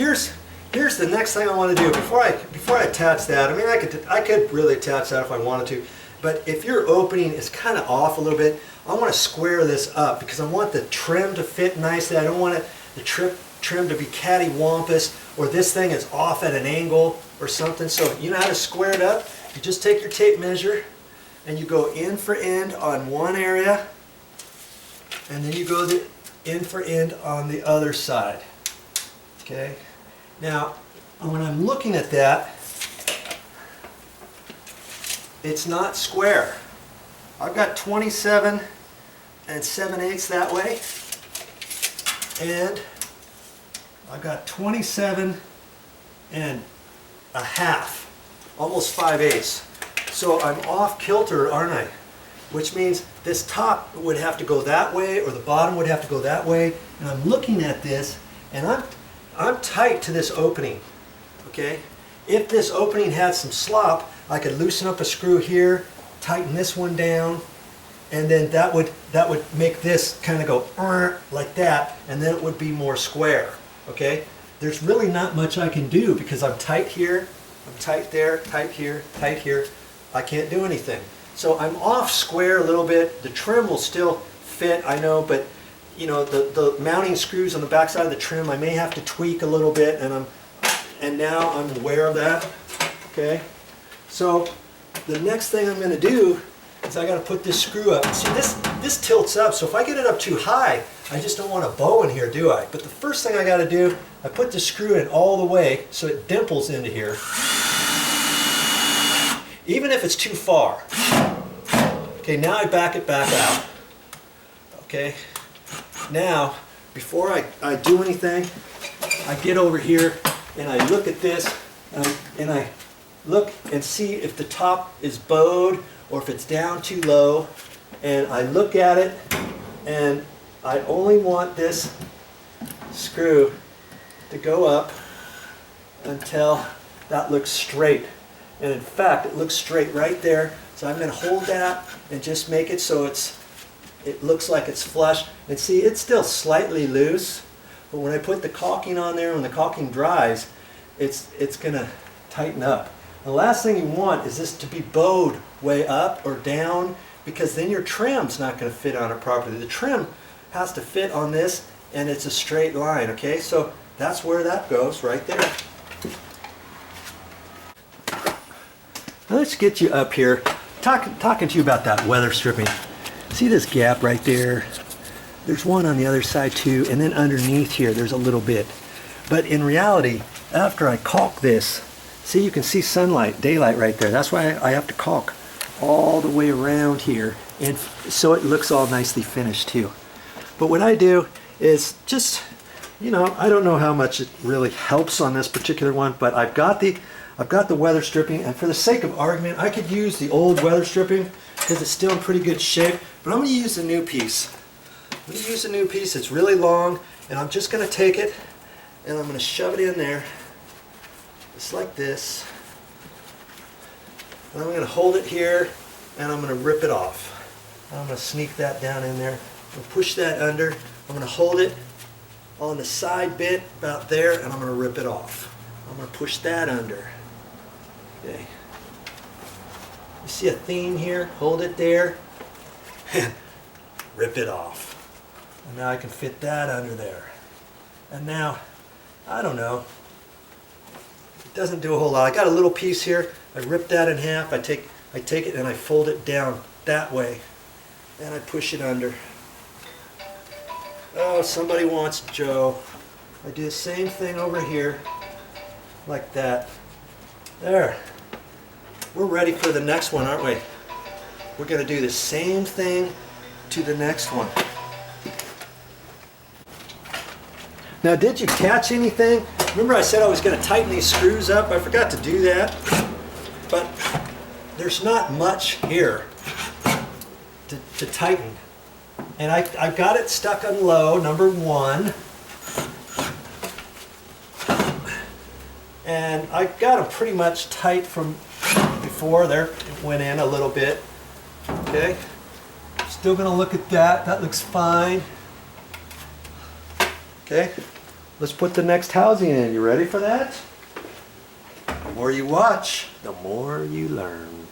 here's the next thing I want to do before I attach that. I mean, I could really attach that if I wanted to, but if your opening is kind of off a little bit, I want to square this up because I want the trim to fit nicely. I don't want the trim to be cattywampus, or this thing is off at an angle or something. So you know how to square it up? You just take your tape measure and you go end for end on one area, and then you go end for end on the other side. Okay? Now, when I'm looking at that, it's not square. I've got 27 7/8 that way, and I've got 27 1/2, almost 5/8. So I'm off kilter, aren't I? Which means this top would have to go that way, or the bottom would have to go that way. And I'm looking at this, and I'm tight to this opening. Okay? If this opening had some slop, I could loosen up a screw here, tighten this one down, and then that would make this kind of go like that, and then it would be more square. Okay? There's really not much I can do because I'm tight here, I'm tight there, tight here, tight here. I can't do anything. So I'm off square a little bit. The trim will still fit, I know, but you know, the mounting screws on the back side of the trim, I may have to tweak a little bit, and now I'm aware of that. Okay? So the next thing I'm going to do is I got to put this screw up. See, this tilts up, so if I get it up too high, I just don't want a bow in here, do I? But the first thing I got to do, I put the screw in all the way so it dimples into here. Even if it's too far. Okay, now I back it back out. Okay, now before I do anything, I get over here and I look at this and I look and see if the top is bowed or if it's down too low, and I look at it, and I only want this screw to go up until that looks straight. And in fact, it looks straight right there. So I'm going to hold that and just make it so it looks like it's flush. And see, it's still slightly loose, but when I put the caulking on there, when the caulking dries, it's going to tighten up. The last thing you want is this to be bowed way up or down, because then your trim's not going to fit on it properly. The trim has to fit on this, and it's a straight line, okay? So that's where that goes, right there. Now let's get you up here, talking to you about that weather stripping. See this gap right there? There's one on the other side too, and then underneath here there's a little bit. But in reality, after I caulk this, see, you can see sunlight, daylight right there. That's why I have to caulk all the way around here, and so it looks all nicely finished too. But what I do is just, you know, I don't know how much it really helps on this particular one, but I've got the weather stripping, and for the sake of argument, I could use the old weather stripping because it's still in pretty good shape, but I'm going to use the new piece. I'm going to use the new piece. It's really long, and I'm just going to take it and I'm going to shove it in there just like this, and I'm going to hold it here and I'm going to rip it off. I'm going to sneak that down in there. I'm going to push that under. I'm going to hold it on the side bit about there, and I'm going to rip it off. I'm going to push that under. Okay. You see a theme here? Hold it there and rip it off. And now I can fit that under there. And now, I don't know, it doesn't do a whole lot. I got a little piece here. I rip that in half. I take it and I fold it down that way. And I push it under. Oh, somebody wants Joe. I do the same thing over here, like that. There. We're ready for the next one, aren't we? We're going to do the same thing to the next one. Now, did you catch anything? Remember I said I was going to tighten these screws up? I forgot to do that. But there's not much here to tighten. And I've got it stuck on low, number one. And I got them pretty much tight from before. There, it went in a little bit. Okay. Still going to look at that. That looks fine. Okay. let's put the next housing in. You ready for that? The more you watch, the more you learn.